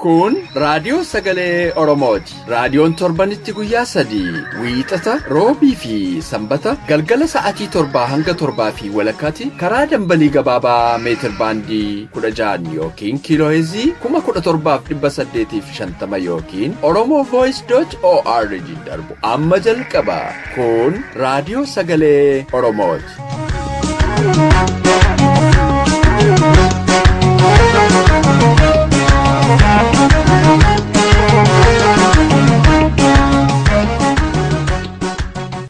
Kun raadiyoo sagalee Oromooti. Raadiyoon torbanitti guyyaa 3 wiixata roobii fi sanbata galgala sa'aatii 7 hanga 7 fi walakkaatti karaa dambalii gabaabaa meetir baandii 16 yookiin kiilooheezii 17,850 yookiin oromovoice.org darbu amma jalqaba. Kun raadiyoo sagalee Oromooti.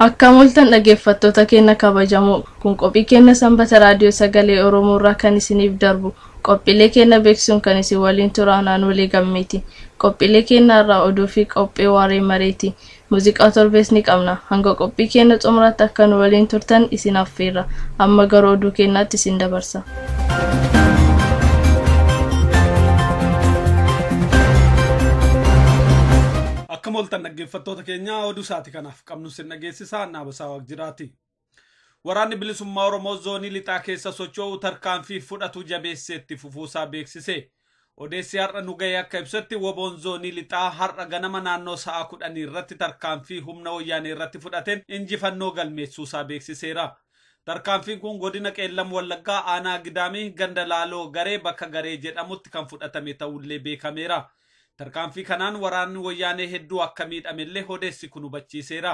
Akka mul'atan dhaggeeffattoota keenya kabajamoo kun qophii keenya sanbata raadiyoo sagalee Oromoo irraa kan isiniif darbu qophiilee keenya beeksisuun kan isin waliin turaan walii gammeeti. Qophiilee keenya irraa oduu fi qophii waaree mareeti. Muuziqaa torbees ni qabna. Hanga qophii keenya xumuraatti akka nu waliin turtan isin affeerra. Amma gara oduu keenyaatti isin dabarsa. Akka mul'atan dhaggeeffattoota keenya oduu isaati kanaaf qabnu sin dhageessisaa Naabasaa Waaqjiraati. Waraanni bilisummaa Oromoo zoonii lixaa keessa socho'u tarkaanfii fudhatu jabeesseetti fufuusaa beeksise. Odeessi har'a nu ga'e akka ibsetti woboon zoonii lixaa har'a ganama naannoo sa'a 10 irratti tarkaanfii humna wayyaanee irratti fudhateen injifannoo galmeessuusaa beeksiseera. Tarkaanfiin kun godina Qeellam Wallaggaa aanaa Gidaamii ganda Laaloo Garee bakka Garee jedhamutti kan fudhatame ta'ullee beekameera. Tarkaanfii kanaan waraanni wayyaanee hedduu akka miidhamellee odeessi kun hubachiiseera.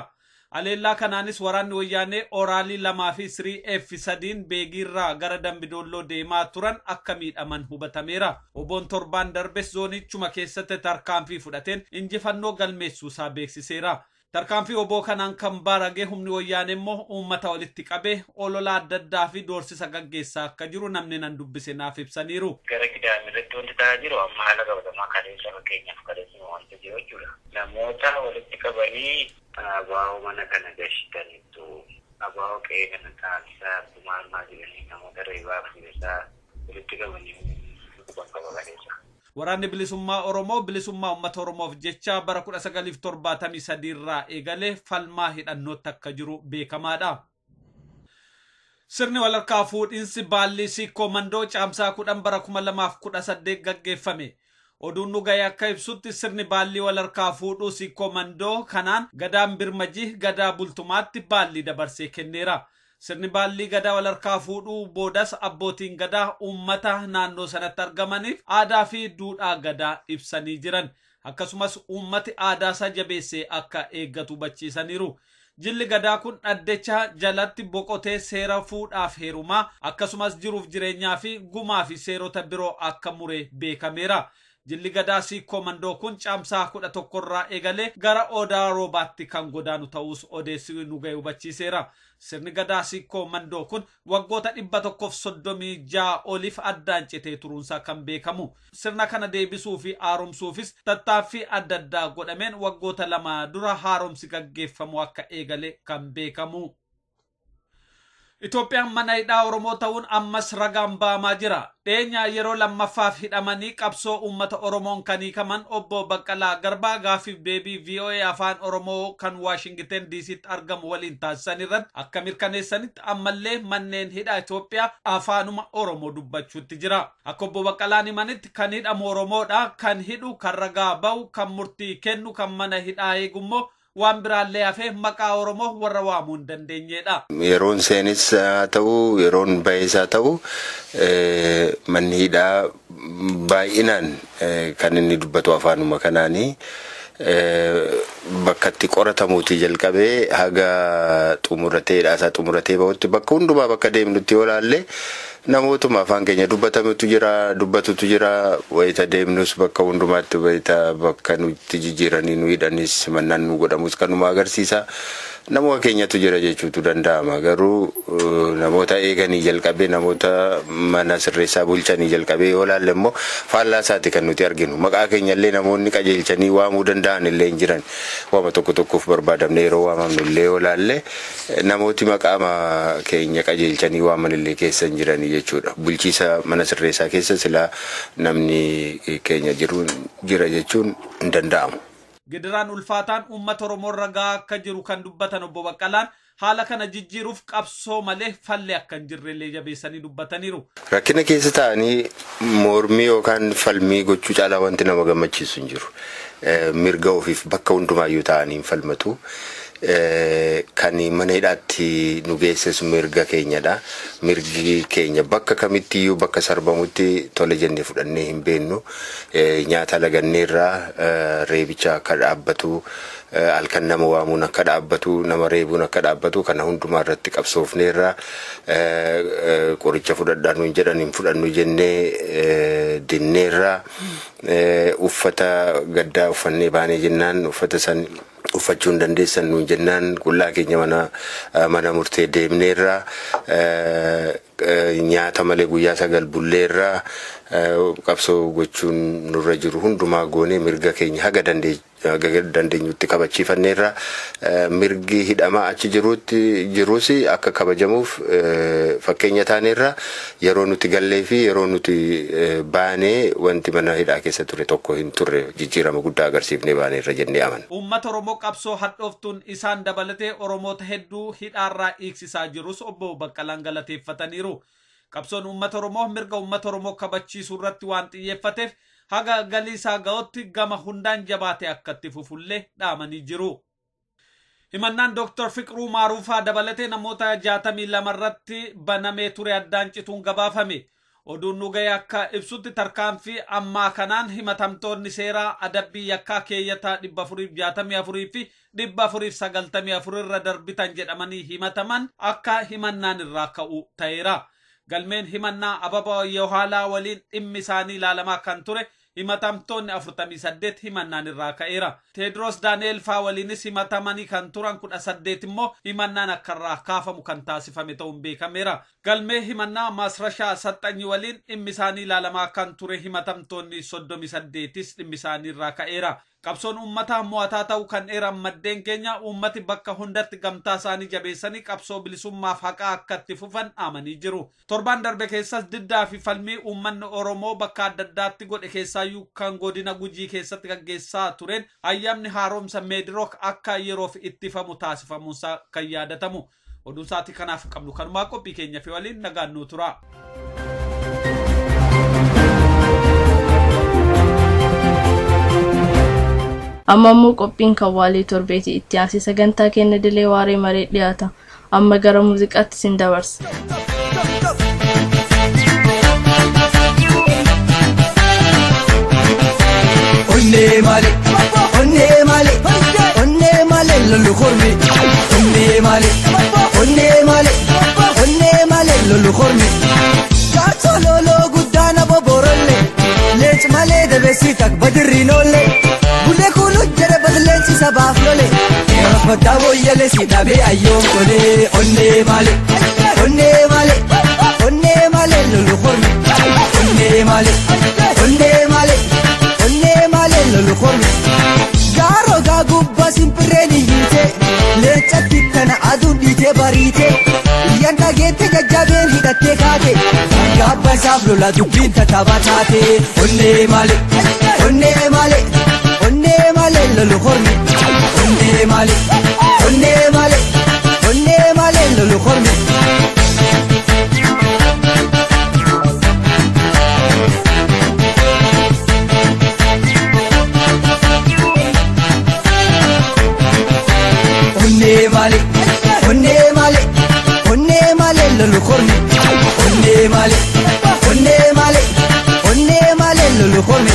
Aleellaa kanaanis waraanni wayyaanee oraalii 2 fi 3F3 beegiirraa gara Dambidolloo deemaa turan akka miidhaman hubatameera. Oboon torbaan darbes zoonichuma keessatti tarkaanfii fudhateen injifannoo galmeessuusaa beeksiseera. Tarkaanfii oboo kanaan kan baarage humni wayyaanee immoo uummata walitti qabee olola adda addaa fi doorsisa gaggeessaa akka jiru namni nan dubbise naaf ibsaniiru. Gara Gidaamii irratti wanti ta'aa jiru amma haala qabatamaa kaleessa fakkeenyaaf kaleessuma wanti jiru jechuudha. Namoota walitti qabanii abaa'oo mana kana gashitaniitu abaa'oo qe'ee kana taasisaa maal jedhanii namoota reebaa fi walitti qabanii bakka kaleessa. Waraanni bilisummaa Oromoo bilisummaa uummata Oromoof jecha bara 1973 irraa eegalee falmaa hidhannootti akka jiru beekamaadha. Sirni walharkaa fuudhinsi baallii Siikoo Mandoo caamsaa 10 bara 2018 gaggeeffame. Oduun nu ga'e akka ibsutti sirni baallii walharkaa fuudhuu Siikoo Mandoo kanaan gadaan Birmajii gadaa Bultumaatti baallii dabarsee kenneera. Sirni baallii gadaa walharkaa fuudhuu boodas abbootiin gadaa uummata naannoo sanatti argamaniif aadaa fi duudhaa gadaa ibsanii jiran. Akkasumas uummati aadaa isaa jabeessee akka eeggatu hubachiisaniiru. Jilli gadaa kun dhaddacha jalatti boqotee seera fuudhaaf heerumaa akkasumas jiruuf jireenyaa fi gumaa fi seerota biroo akka mure beekameera. Jilli gadaa Siikoo Mandoo kun caamsaa 11 irraa eegalee gara Odaa Roobaatti kan godaanu ta'us odeessi nu ga'e hubachiiseera. Sirni gadaa Siikoo Mandoo kun waggoota 136 oliif addaan citee turuunsaa kan beekamu. Sirna kana deebisuu fi haaromsuufis tattaaffii adda addaa godhameen waggoota 2 dura haaromsi gaggeeffamu akka eegale kan beekamu. Itoophiyaan mana hidhaa Oromoo ta'uun ammas ragaan ba'amaa jira. Dhiyeenya yeroo lammaffaaf hidhamanii qabsoo uummata Oromoon kan hiikaman obbo Baqqalaa Garbaa gaafiif deebii VOA afaan Oromoo kan Washington DC'tti argamu waliin taasisan irratti akka mirkaneessanitti ammallee manneen hidhaa Itoophiyaa afaanuma Oromoo dubbachuutti jira. Akka obbo Baqqalaan himanitti kan hidhamu Oromoodha, kan hidhu, kan ragaa ba'u, kan murtii kennu, kan mana hidhaa eegummoo waan biraallee hafee maqaa Oromoo warra waamuu hin dandeenyedha. Yeroon seenis ta'u yeroon baay'isaa ta'u manni hidhaa baay'inaan kan inni dubbatu afaanuma kanaanii bakka itti qoratamuutii jalqabee haga xumuratee hidhaasaa xumuratee bahutti bakka hundumaa bakka deemnutti yoo laalle namootuma afaan keenya dubbatutu jira wayita deemnus bakka hundumaatti wayita bakka nuti jijjiiranii nu hidhanis mannaan nu godhamus kanuma agarsiisa. Namoota keenyatu jira jechuutu danda'ama. Garuu namoota eeganii jalqabee namoota mana sirreessaa bulchanii jalqabee yoo laalle immoo faallaa isaati kan nuti arginu. Maqaa keenyallee namoonni qajeelchanii waamuu danda'an illee hin jiran. Waama tokkoof barbaadamne yeroo waamamnu illee yoo laalle namooti maqaa keenya qajeelchanii waaman illee keessa hin jiranii jechuudha. Bulchiisa mana sirreessaa keessa silaa namni keenya jira jechuun hin danda'amu. Gidiraan ulfaataan uummata Oromoo ragaa akka jiru kan dubbatan obbo Baqqalaan haala kana jijjiiruuf qabsoo malee falli akka hin jirrellee jabeessanii dubbataniiru. Rakkina keessa ta'anii mormii yookaan falmii gochuu caalaa wanti nama gammachiisu hin jiru. Mirga ofiif bakka hundumaayyuu ta'anii hin falmatu. Kan mana hidhaatti nu geessisu mirga keenyadha. Mirgi keenya bakka kamittiyyuu bakka sarbamutti tole jennee fudhannee hin beennu. Nyaata laganneerraa reebicha akka dhaabbatu, halkan nama waamuun akka dhaabbatu, nama reebuun akka dhaabbatu kana hundumaa irratti qabsoofneerraa qoricha fudhadhaa nuun jedhan hin fudhannu jennee dinneerraa uffata gaddaa uffannee baanee jennaan uffata san uffachuun dandeessan nuun jennaan qullaa keenya mana murtee deemneerraa nyaata malee guyyaa 9 bulleerraa qabsoo gochuun nurra jiru hundumaa goonee mirga keenya haga dandeenyutti kabachiifanneerraa mirgi hidhamaa achi jirus akka kabajamuuf fakkeenya taaneerraa yeroo nuti gallee fi yeroo nuti baanee wanti mana hidhaa keessa ture tokko hin turre jijjiirama guddaa agarsiifnee baaneerra jennee amana. Uummata Oromoo qabsoo hadhooftuun isaan dabalatee Oromoota hedduu hidhaarraa hiiksisaa jirus obbo Baqqalaan galateeffataniiru. Qabsoon uummata Oromoo mirga uummata Oromoo kabachiisuu irratti waan xiyyeeffateef haga galii isaa ga'utti gama hundaan jabaatee akkatti fufullee dhaamanii jiru. Himannaan Dr. Fiqiruu Maaruufaa dabalatee namoota 62 irratti banamee ture addaan cituun gabaafame. Oduun nu ga'e akka ibsutti tarkaanfii ammaa kanaan himatamtoonni seeraa adabbii yakkaa keeyyataa 464 fi 494 irra darbitan jedhamanii himataman akka himannaan irraa ka'u ta'eera. Galmeen himannaa Ababaa Yohaalaa waliin dhimmi isaanii ilaalamaa kan ture himatamtoonni 48 himannaan irraa ka'eera. Teedros Daani'el faa waliinis himatamanii kan turan 18 immoo himannaan akka irraa kaafamu kan taasifame ta'uun beekameera. Galmee himannaa Masrashaa Saxxanyi waliin dhimmi isaanii ilaalamaa kan ture himatamtoonni 38 dhimmi isaanii irraa ka'eera. Qabsoon uummataa mo'ataa ta'uu kan eeran maddeen keenya uummati bakka hundatti gamtaa isaanii jabeessanii qabsoo bilisummaaf haqaa akka itti fufan dhaamanii jiru. Torban darbe keessas diddaa fi falmii uummanni Oromoo bakka adda addaatti godhe keessaayyuu kan godina Gujii keessatti gaggeessaa tureen ayyaamni haaromsa Meedirook akka yeroof ittifamu taasifamuunsaa kan yaadatamu. Oduun sa'aatii kanaaf qabnu kanumaa qophii keenya fi waliin nagaan nuu tura. Amma immoo qophiin kan waalii torbeeti itti aansi sagantaa keenya dilee waaree maree dhiyaata. Amma gara muuziqaatti sin dabarsa. Onnee malee lollu kormi. Onnee malee lollu kormi. Jaarsa loloo guddaana boborolle. Leenci malee dabeessi tak badirri nolle. Bulee kulu jere badleenci sabaaf lole. Eeros baddaa booyyale si dhabee ayyoon tole. Onnee malee lollu kormi. Onnee malee lollu kormi. Gaaroo gaa gubbaa simpirreen hiite. Leencatti tana aduun dhiitee bariite. Iyyaan dhageette jajjabeen hidhattee kaate. Gaabba isaaf lola dubbiin tatabaa taate. Onnee malee lollu kormi. Onnee malee lollu kormi. Onnee malee lollu kormi. Onnee malee lollu kormi.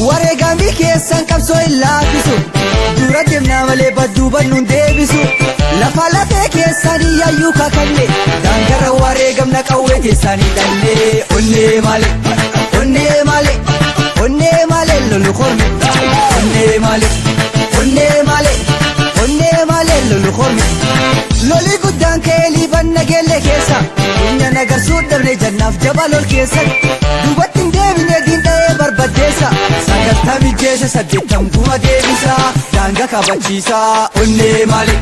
Wareegamii keessan qabsoo hin laaffisu. Dura deemnaa malee badduu bannuun deebisu. Lafa lafee keessanii yaayyuu kakanne. Daangarra wareegamna qawwee keessanii dhallee. Onnee malee lollu kormi. Onnee malee lollu kormi. Loli guddaan keelii banna geelle keessa. Dunya nagarsuu dhabne jannaaf jaba lol keessa. Duubatti hin deebine diinda'ee barbaddeessa. 90 jeessa 80 deebisa. Daanga kabachiisa. Onnee malee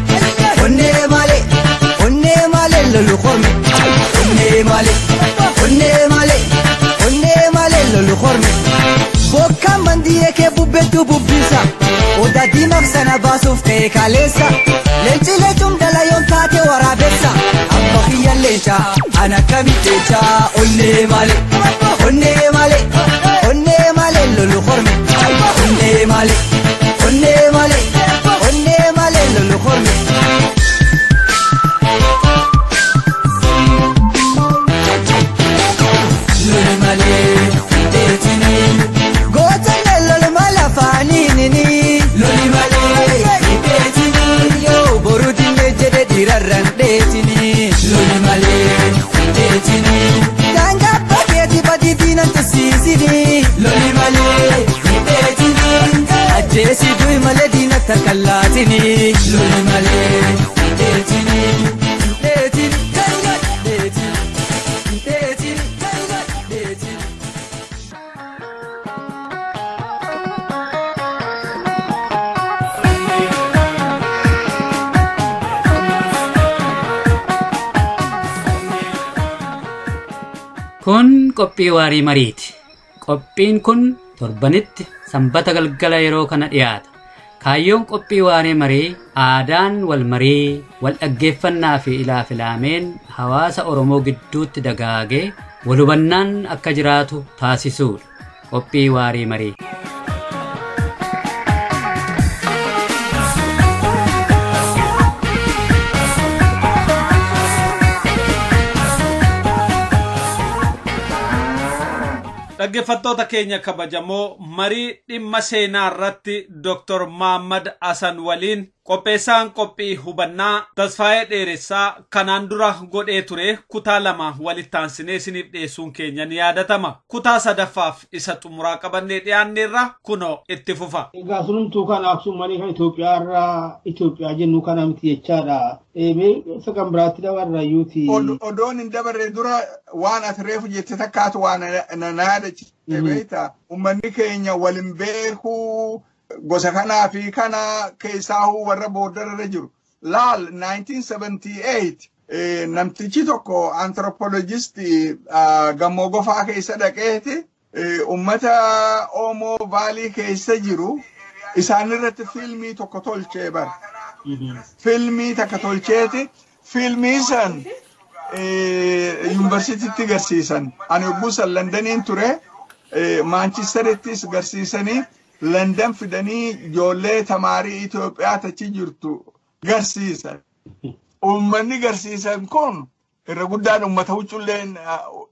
lollu kormi. Onnee malee lollu kormi. Bokkaan mandiyee kee bubbeetu bubbisa. Odaa diimaaf sana baasuuf ta'e kaleessa. Leenci leecuun dalayoon taate jecha ana kamitecha onne male lolu khormi onne male lolu khormi lolu male tetini gota lolu mala fanini lolu male tetini yo boruti mejede diraran tetini lolu male tetini tanga paketi badidina tasisini lolu male tetini ajesi dui male dina takallatini lolu male tetini Kun qophii waarii mariiti. Qophiin kun torbanitti sanbata galgala yeroo kana dhiyaata. Kaayyoon qophii waarii marii aadaan wal marii, wal dhaggeeffannaa fi ilaafilaameen hawaasa Oromoo gidduutti dagaagee wal hubannaan akka jiraatu taasisuudha. Qophii waarii marii. dhaggeeffattoota keenya kabajamoo marii dhimma seenaa irratti Dr. Muhammad Hasan waliin qopheessaan qophii hubannaa Tasfaayee Dheeressaa kanaan dura godhee ture kutaa lama walitti aansinee isiniif dhiyeessuun keenya ni yaadatama. Kutaa sadaffaaf isa xumuraa qabannee dhiyaanneerra kunoo itti fufa. Egaa sunumtuu kan Aksumanii kan Itoophiyaa jennu kana miti jechaadha. Isa kan biraatti dabarra yuuti. Odoon hin dabarre dura waan ati reefu jette takkaatu waan na yaadachiise beektaa. Uummanni keenya waliin beekuu gosa kanaa fi kana keessaa warra booddarra jiru. Laal 1978 namtichi tokko anthropologistii Gammoo Gofaa keessa dhaqeeti uummata Oomoo Vaalii keessa jiru isaan irratti fiilmii tokko tolchee bara. Fiilmii takka tolcheeti. Fiilmii san yuunivarsiitiitti garsiisan. Ani yogguu san Londaniin ture Maanchisterittis garsiisanii London fidanii ijoollee tamaarii Itoophiyaa tachi jirtu garsiisan. Uummanni garsiisan kun irra guddaan uummata hucculleen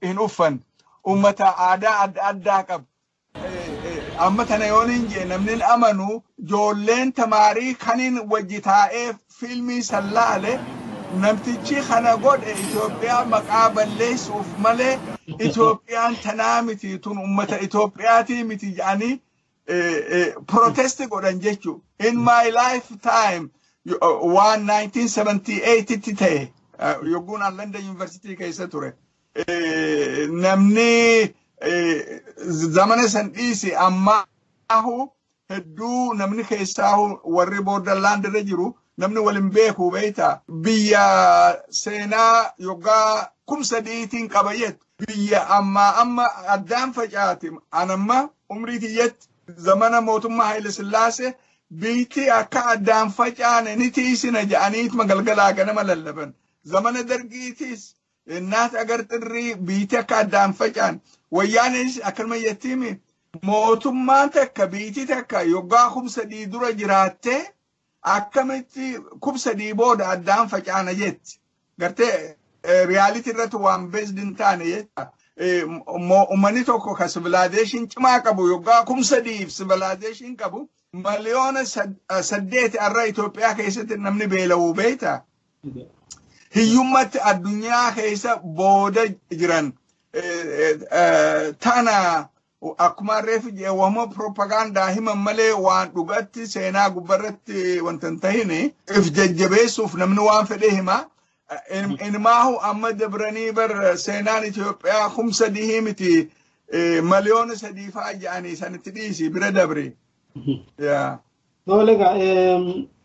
hin uffan. Uummata aadaa adda addaa qabu. Amma tana yoon hin jee namni amanu ijoolleen tamaarii kanin wajji taa'ee fiilmii san laale namtichi kana godhe Itoophiyaa maqaa balleessuuf malee Itoophiyaan tanaa miti tun uummata Itoophiyaatii miti jedhanii protesti godhan jechuudha. In my lifetime waan 1978 tti ta'e yogguun aan London University keessa ture. Namni zamana san dhiise ammaahu hedduu namni keessaahu warri Borderland irra jiru namni waliin beeku beektaa. Biyya seenaa yoggaa 3,000 qaba jettu. Biyya amma addaan facaati. Anamma umrii tiyyatti zamana mootummaa Haile Sillaasee biitti akka addaan facaane ni tiisina jedhaniituma galgalaa ganama lallaban. Zamana dargiitis naat agarxirrii biitti akka addaan facaan. Wayyaanis akkanuma yettiimi mootummaan takka biitti takka yoggaa 3,000 dura jiraattee akkamitti 3,000 booda addaan facaana jetti. Gartee realitii irratti waan based hin taane jetta. Uummanni tokko ka civilization cimaa qabu yoggaa 3,000 civilization qabu miliyoona 8 arra Itoophiyaa keessatti namni beela'uu beektaa. Hiyyummatti addunyaa keessa booda jiran tana akkuma reefu jeewwamoo propagaandaa himan malee waan dhugatti seenaa gubbarratti wanta hin tahine if jajjabeessuuf namni waan fedhe hima. Inimaahu amma dabranii bar seenaan Itoophiyaa 3,000 miti miliyoona 3 fa'aa jedhanii sanitti dhiisi bira dabre. Tolega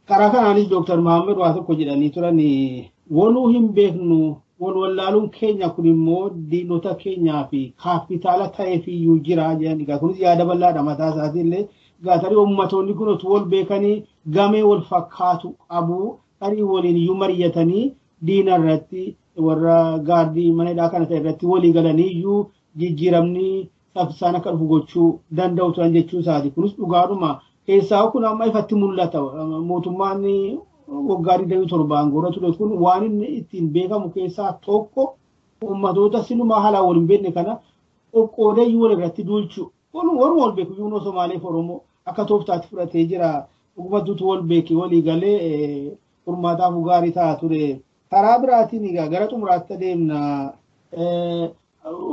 karaa kanaanis Dr. Muhammad waa tokko jedhanii turan waluu hin beeknu wal wallaaluun keenya kun immoo diinota keenyaa fi kaapitaala ta'eef iyyuu jira jedhanii kunis yaada bal'aadha mataa isaatiillee gaatarii ummatoonni kun otoo wal beekanii gamee wal fakkaatu qabu tarii waliin iyyuu mari'atanii diina irratti warra gaardii mana hidhaa kana ta'e irratti walii galanii iyyuu jijjiiramni saffisaan akka dhufu gochuu danda'u turan jechuu isaati. Kunis dhugaadhuma keessaa kun amma ifatti mul'ata. Mootummaan waggaa 27 aangoorra ture kun waan inni ittiin beekamu keessaa tokko uummatoota silumaa haalaa waliin beekne kana qoqqoodee iyyuu walirratti duulchu. Warra wal beeku iyyuu Somaalee fi Oromoo akka tooftaatti fudhatee jira. Uummatatu wal beekee walii galee furmaataaf gaarii ta'a ture. Karaa biraatiin egaa gara xumuraatti adeemna.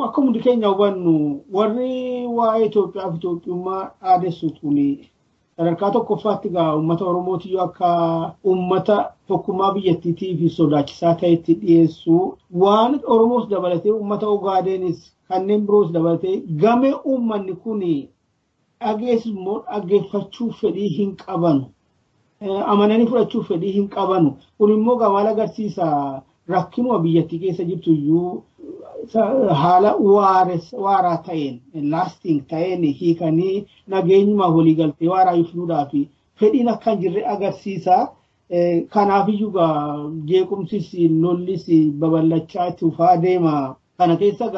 Akka hundi keenya hubannu warri waa'ee Itoophiyaa fi Itoophiyummaa dhaadessu tuni sadarkaa tokkoffaatti egaa uummata Oromootiyyuu akka uummata tokkummaa biyyattiitii fi sodaachisaa ta'etti dhiyeessu waan Oromoos dabalatee uummata Ogaadenis kanneen biroos dabalatee game uummanni kuni dhageessimmoo dhaggeeffachuu fedhii hin qabanu. Amananii fudhachuu fedhii hin qabanu. Kun immoo gamaal agarsiisa rakkinuma biyyattii keessa jirtu iyyuu haala waaraa ta'een lasting ta'een hiikanii nageenyumaaf walii galtee waaraa ifnuudhaa fi fedhiin akka hin jirre agarsiisa. Kanaaf iyyuu jeequmsis lollis babal'achaa itti fufaa deema. Kana keessa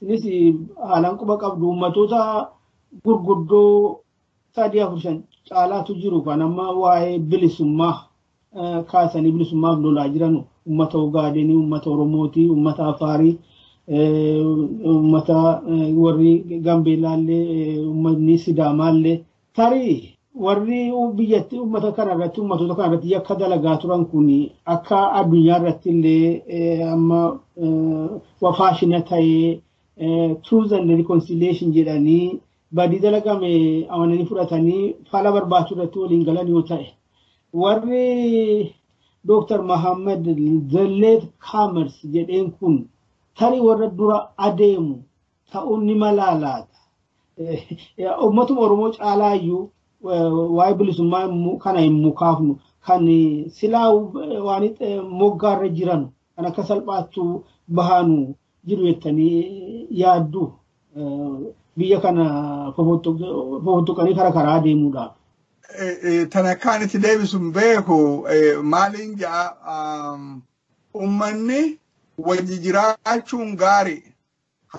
isinis haalaan quba qabdu uummatoota gurguddoo 3-4 caalaatu jiru kan amma waa'ee bilisummaa kaasanii bilisummaaf lolaa jiran uummata Ogaadenii, uummata Oromooti, uummata Afaarii, uummata warri Gambeellaallee, uummatni Sidaamaallee tarii warri biyyatti uummata kanarratti uummatoota kanarratti yakka dalagaa turan kun akka addunyaa irratti illee amma faashina ta'ee truth and reconciliation jedhanii badii dalagame amananii fudhatanii fala barbaachuu irratti waliin galan yoo ta'e warri Dr. Muhammad Zallet Kamers jedheen kun tarii warra dura adeemu ta'uun ni malaalaata. Uummatuma Oromoo caalaa iyyuu waa'ee bilisummaa kana hin mukaafnu kan silaa waan moggaarra jiran kan akka salphaattuu bahaanu jiru jettanii yaaddu biyya kana fofottokanii karaa adeemuudhaaf. Tana kan itti deebisuun beeku maaliin ja'a uummanni wajji jiraachuun gaarii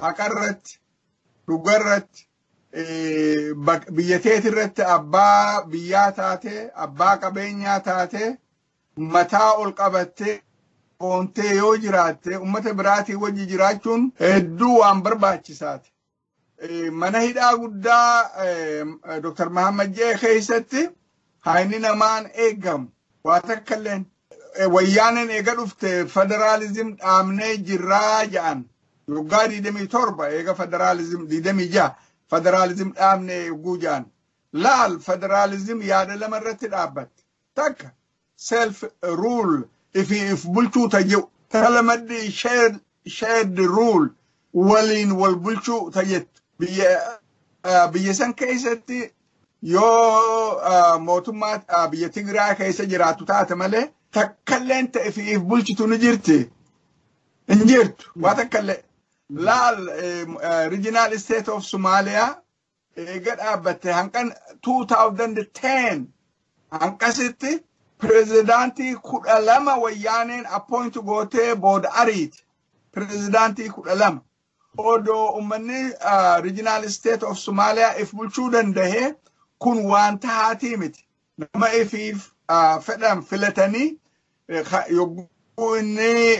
haqarratti dhugarratti biyyateetirratti abbaa biyyaa taate abbaa qabeenyaa taate mataa ol qabattee oontee yoo jiraatte uummata biraatii wajji jiraachuun hedduu waan barbaachisaati. Mana hidhaa guddaa Dr. Muhammad Jee keessatti hayni namaan eegamu waa takkalleen wayyaanen eega dhufte federaalizim dhaabnee jirraa ja'an waggaa 27 eega federalizim 26 federalizim dhaabnee eeguu ja'an laal federalizim yaada lama irratti dhaabbatte takka self rule if bulchuu tayyeu talamaddi shared rule waliin wal bulchuu tayyettu biyya san keessatti yoo mootummaa biyya Tigraay keessa jiraatu taate malee takkalleen ta'e fi bulchitu ni jirti. Hin jirtu waa takkallee laal regional state of Somalia eega dhaabbatte hanqan 2010 hanqasitti pirezidaantii 12 wayyaaneen appoint gootee booda ariiti. Pirezidaantii 12 odo ummanni regional state of Somalia if bulchuu danda'e kun waan tahaatii miti. Nama ifiif fedhan filatanii yogguu inni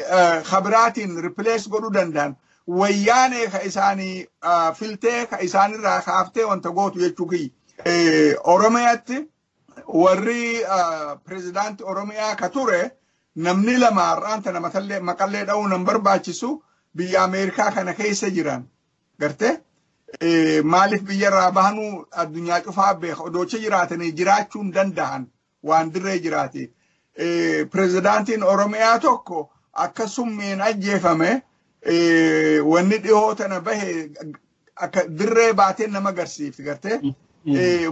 khabiraatiin replace godhuu danda'an wayyaanee ka isaanii filtee ka isaanirraa kaaftee wanta gootu jechuu kiyya. Oromiyaatti warri pirezidaantii Oromiyaa ka ture namni lama har'aanta nama maqallee dha'uu nan barbaachisu biyya Ameerikaa kana keessa jiran garte maaliif biyyarraa bahanuu addunyaa cufaa beeka odoocha jiraatanii jiraachuun danda'an waan dirree jiraate pirezidaantiin Oromiyaa tokko akka summiin ajjeefame wanni dhihoo tana bahe akka dirree baateen nama agarsiifti garte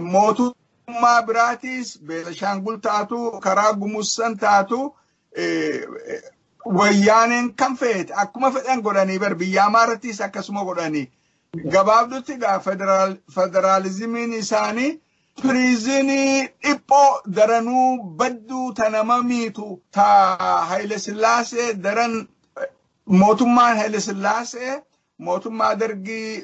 mootummaa biraatis Beelashangul taatu karaa Gumussan taatu wayyaaneen kan feete akkuma fedhan godhanii bar biyya Amaarattis akkasuma godhanii gabaabdutti gaa federaalizimiin isaanii piriizinii dhiphoo daranuu badduu tanama miitu ta Haile Sillaasee daran mootummaan Haile Sillaasee mootummaa dargii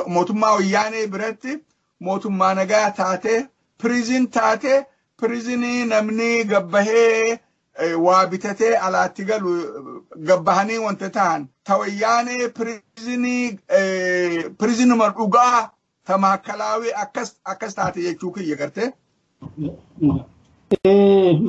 mootummaa wayyaanee biratti mootummaa nagaa taatee prison taatee prisonii namni gabbahee waa bitatee alaatti galu gabbahanii wanta ta'an tawayyaanee prisonuma dhugaa tamaakalaawii akkas taate jechuu kiyya gartee.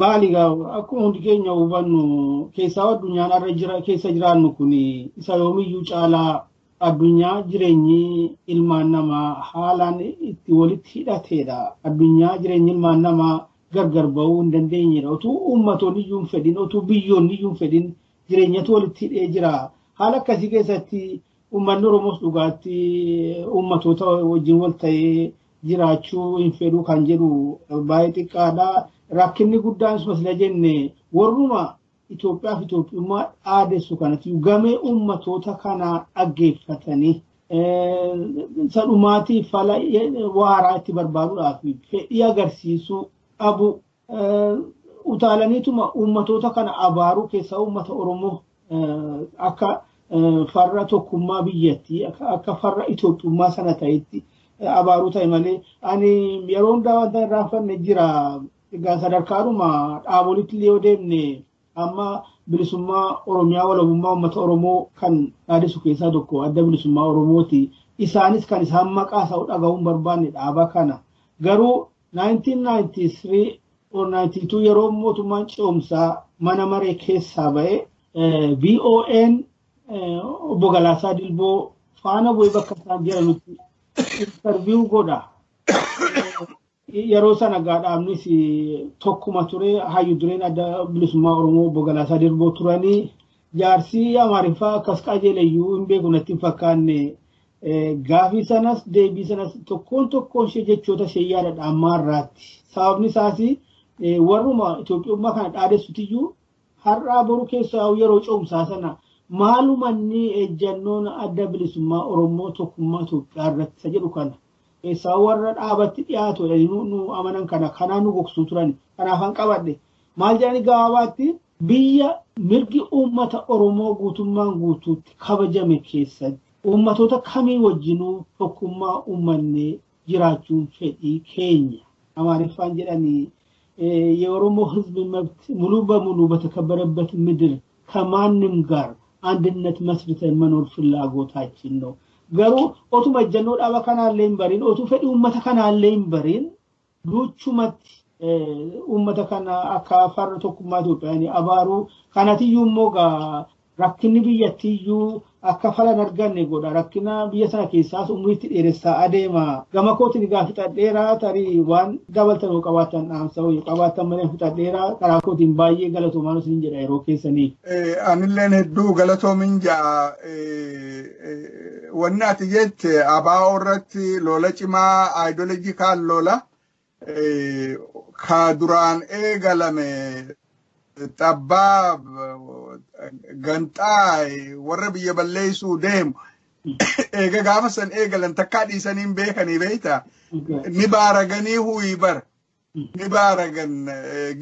Maaligaa akkuma hundi keenya hubannu keessaa addunyaan irra keessa jiraannu kun isa yoomiyyuu caalaa addunyaa jireenyi ilmaan namaa haalaan itti walitti hidhateedha. Addunyaa jireenyi ilmaan namaa gargar ba'uu hin dandeenyedha. Otuu uummattoonni iyyuu hin fedhin, otuu biyyoonni iyyuu hin fedhin jireenyatu walitti hidhee jira. Haala akkasii keessatti uummanni Oromoos dhugaatti uummattoota wajjin wal ta'ee jiraachuu hin fedhu kan jedhu baay'ee xiqqaadha. Rakkinni guddaan sila jenne warruma Itoophiyaa fi Itoophiyummaa dhaadessu kanatti gamee uummattoota kana dhaggeeffatanii sadhumaatii fala waaraa itti barbaaduudhaaf fedhii agarsiisuu dhabu utaalaniituma uummattoota kana abaaruu keessaa uummata Oromoo akka farra tokkummaa biyyattii akka farra Itoophiyummaa sana ta'etti abaaruu ta'e malee ani yeroo hundaa wanta irraanfanne jira. Egaa sadarkaadhuma dhaabolitti illee yoo deemne amma bilisummaa Oromiyaa walabummaa uummata Oromoo kan dhaadessu keessaa tokko adda bilisummaa Oromooti. Isaanis kan isaan maqaa isaa dhaga'uun barbaanne dhaaba kana. Garuu 1993 or 92 yeroo mootummaan ce'umsaa mana maree keessaa ba'e VON obbo Galaasaa Dilboo faana bu'ee bakka isaan jiranutti interview godha. Yeroo sana gaadhaamnis tokkuma ture hayyu dureen adda bilisummaa Oromoo obbo Galaasaa Dilboo turanii jaarsii Amaariffaa akkas qajeeleyyuu hin beeku natti hin fakkaanne gaafii sanas deebii sanas tokkoon ishee jechoota ishee yaadadha ammaa irraatti. Sababni isaas warruma Itoophiyummaa kana dhaadessutiyyuu har'aa boru keessaa yeroo ce'umsaa sana maalumanni ejjannoon adda bilisummaa Oromoo tokkummaa Itoophiyaa irratti isa jedhu kana. Isaa warra dhaabatti dhiyaatu nu amanan kanaan nu gogsuu turan kanaafan qabadhe maal jedhani gabaabaatti biyya mirgi uummata Oromoo guutummaan guutuutti kabajame keessatti uummattoota kamii wajjinuu tokkummaa uummanne jiraachuun fedhii keenya Amaariffaan jedhanii የኦሮሞ ህዝብ መብት ሙሉ በሙሉ በተከበረበት ምድር ከማንም ጋር አንድነት መስርተን መኖር ፍላጎታችን ነው። ገሩ ኦቱ መጀኖ ዳባ ካናለኝ በሪን ኦቱ ፈዲ ኡመተ ካናለኝ በሪን ዱቹመት ኡመተ ካና አካፋር ተኩማ ኢትዮጵያኒ አባሩ ካናቲዩ ሞጋ rakkinni biyyattiyyuu akka fala arganne godha rakkina biyya sana keessaas umriitti dheeressaa adeema gama kootiin gaafitadheeraa tarii waan dabaltanuu qabaatan dhaamsa yoo qabaatan malee fitadheeraa karaa kootiin baay'ee galatoomaan isin jedha yeroo keessanii. Anilleen hedduu galatoomin ja'a wanni ati jette ABO irratti lola cimaa ideological lola ka duraan eegalame Tabab gantai warra biyya balleessuu deemu eega gaafa san eegalan takkaa dhiisaniin beekanii beeyta ni baaraganii huyi bar ni baaragan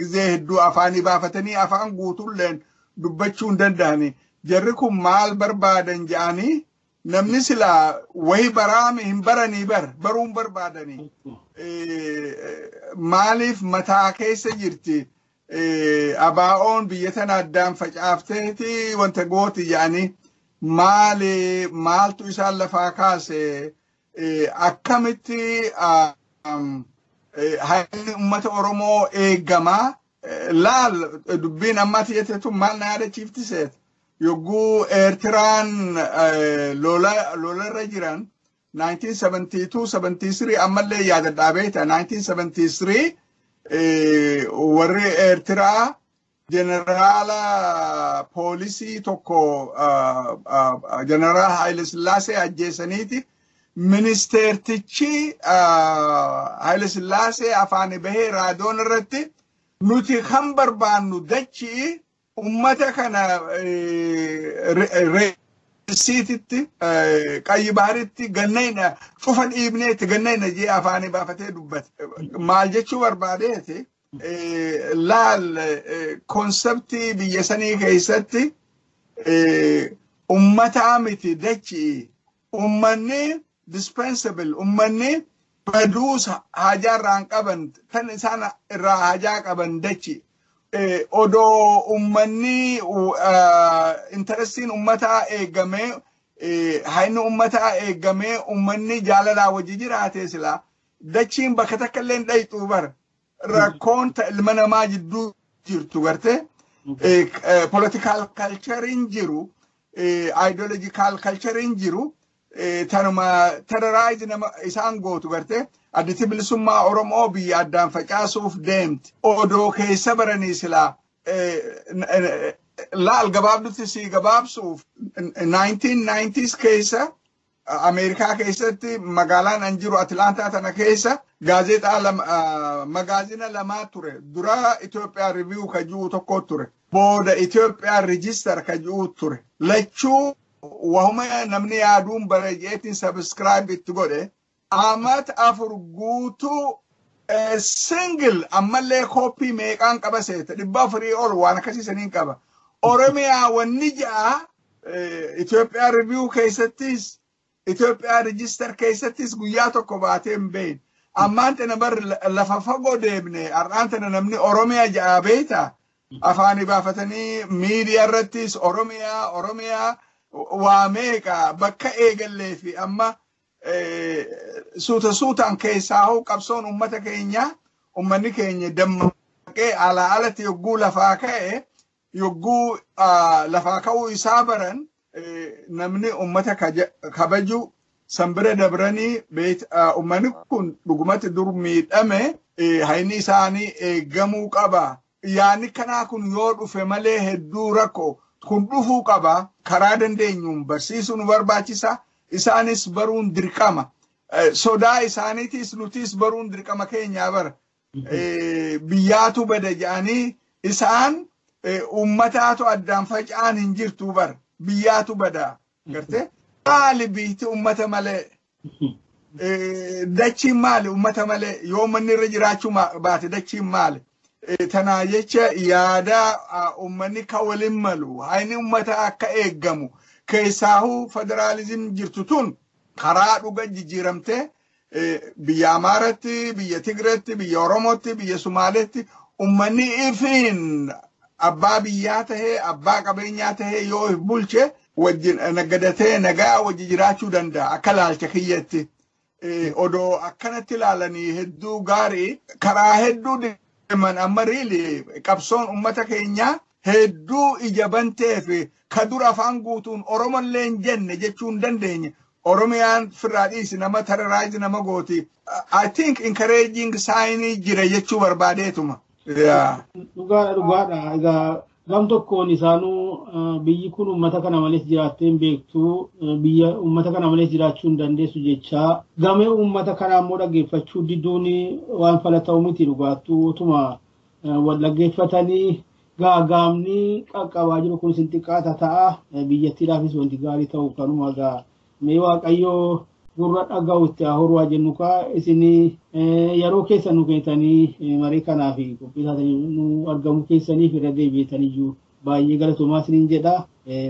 gizee hedduu afaanii baafatanii afaan guutuulleen dubbachuu hin danda'ani jarri kun maal barbaadan jedhanii namni silaa wayi baraame hin baranii baruun barbaadanii maaliif mataa keessa jirti ABO'n biyya tana addaan facaafteeti wanta gooti jedhanii maaltu isaan lafaa kaase akkamitti haalli uummata Oromoo eegamaa laal dubbiin ammatti jettetu maal na yaadachiifti seet yogguu Eertiraan lolarra jiran 1972-73 ammallee yaadadhaa beekta 1973 warri Eertiraa jeneraala poolisii tokko jeneraal Haile Sillaasee ajjeesaniiti ministeertichi Haile Sillaasee afaan bahee raadiyoon irratti nuti kan barbaannu dachii ummata kana siititti qayyi baharitti gannayna cufa dhiibneetti gannayna jee afaanii baafatee dubbate maal jechuu barbaadeeti laal konseptii biyya sanii keessatti ummata miti dachi ummanni dispensable ummanni badus hajar ran qaban tan isana irra haja qaban dachi odo ummanni interestin ummata eegame haynu ummata eegame ummanni jaalala wajji jiraate sila dachiin bakka takka illee dhayxu bar rakkoon ilma namaa jidduu jirtu garte political culture in jiru ideological culture in jiru tanuma terrorize nama isaan gootu garte additi bilisummaa Oromoo biyya addaan facaasuuf deemti odoo keessa baranii sila laal gabaabdutti si gabaabsuuf 1990s keessa Amerikaa keessatti magaalaan an jiru Atlantaa tana keessa gaazexaa magaazina lama ture dura Ethiopia Review ka jiru tokko ture booda Ethiopia Register ka jiru ture lachuu wahuma namni yaaduun barajeetiin subscribe itti godhe amat afur guutuu single ammallee copy meeqaan qaba seeta 400 ol waan akkasiisaniin qaba Oromiyaa wanni ja'a Ethiopia Review keessattis Ethiopia Register keessattis guyyaa tokko baateen beeyin ammaan tana bar lafa fagoo deemne har'aan tana namni Oromiyaa ja'a beeyta afaanii baafatanii miidiyaa irrattis Oromiyaa waa meeqa bakka eegallee fi amma suutaan keessaa hoo qabsoon ummata keenya ummanni keenya dammaqee alatti yogguu lafaa ka'e yogguu lafaa ka'uu isaa baran namni ummata kabaju sambira dabranii ummanni kun dhugumatti dur miidhame hayni isaanii eeggamuu qaba yaani kanaa kun yoo dhufe malee hedduu rakkoo kun dhufuu qaba karaa dandeenyuun barsiisuun barbaachisa isaanis baruun dirqama sodaa isaaniitis nutis baruun dirqama keenyaa bara biyyaatu bada jedhanii isaan ummataatu addaan faca'an hin jirtu bara biyyaatu bada garte maali biiti ummata malee dachiin maali ummata malee yoo manni irra jiraachuu baate dachiin maali tanaa jecha yaada ummanni ka waliin malu hayni ummata akka eeggamu keessaahu federaalizim jirtu tun karaa dhuga jijjiiramte biyya Amaaratti biyya Tigreetti biyya Oromootti biyya Sumaaleetti ummanni ifiin abbaa biyyaa tahee abbaa qabeenyaa tahee yoo bulche wajjin nagadatee nagaa wajji jiraachuu danda'a akka laalcha kiyyatti odoo akkanatti ilaalanii hedduu gaarii karaa hedduu deeman amma riili qabsoon ummata keenyaa hedduu ija bantee fi ka dur afaan guutuun Oromollee hin jenne jechuun dandeenya Oromiyaan firraadhiis nama terrorize nama gooti I think encouraging sign jira jechuu barbaadeetuma dhugaadha egaa gam tokkoon isaanuu biyyi kun ummata kana malees jiraatteen beektuu biyya ummata kana malees jiraachuu hin dandeessu jechaa gamee ummata kana ammoo dhaggeeffachuu diduun waan fala ta'u miti dhugaattuu utuma wal dhaggeeffatanii gaagaamni qaqqabaa jiru kun sin xiqqaata ta'a biyyattiidhaafis wanti gaarii ta'u kanuma gaa mee waaqayyoo gurra dhaga'u itti ahorwaa jennu kaa isinii yeroo keessa nu keetanii marii kanaa fi qophiisaatanii nu argamu keessaniif irra deebi'etaniyyuu baay'ee galatoomaa isiniin jedha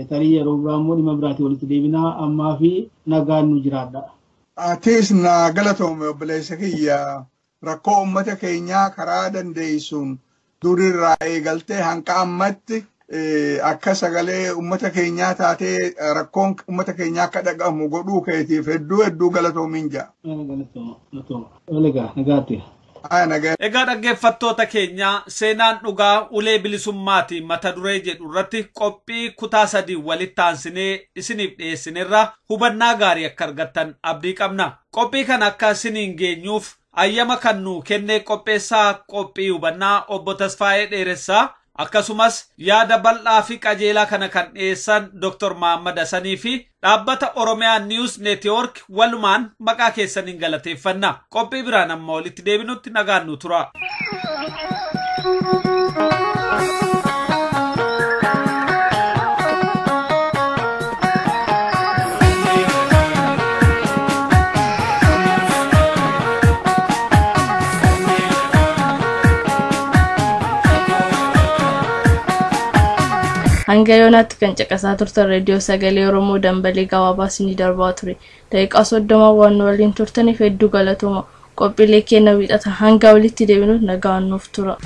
tarii yeroo biraa immoo dhimma biraatii walitti deebinaa ammaa fi nagaan nu jiraadha. Atiis na galatoome obboleessa kiyya rakkoo ummata keenyaa karaa dandeessuun durirraa eegaltee hanqa ammatti akka sagalee ummata keenyaa taatee rakkoon ummata keenyaa akka dhagahamu godhuu keetiif hedduu galatoomiin jaa. Egaa dhaggeeffattoota keenya seenaan dhugaa ulee bilisummaati mata duree jedhu irratti qophii kutaa 3 walitti aansinee isiniif dhiyeessinerra hubannaa gaarii akka argattan abdii qabna. Qophii kana akka isiniin geenyuuf ayyama kan nu kennee qopheessaa qophii hubannaa obbo Tasfaayee Dheeressaa akkasumas yaada bal'aa fi qajeelaa kana kan dhiyeessan Dr. Muhammad Hassanii fi dhaabbata Oromiyaa News Network walumaan maqaa keessaniin galateeffanna. Qophii biraan amma walitti deebinutti nagaan nu tura. hanga yoonaatti kan caqasaa turtan raadiyoo sagalee Oromoo dambalii gabaabaa isinii darbaa ture. Daqiiqaa 30 waan waliin turtaniif hedduu galatooma. Qophiilee keenya wiixata hanga walitti deebinu nagaan nuuf tura.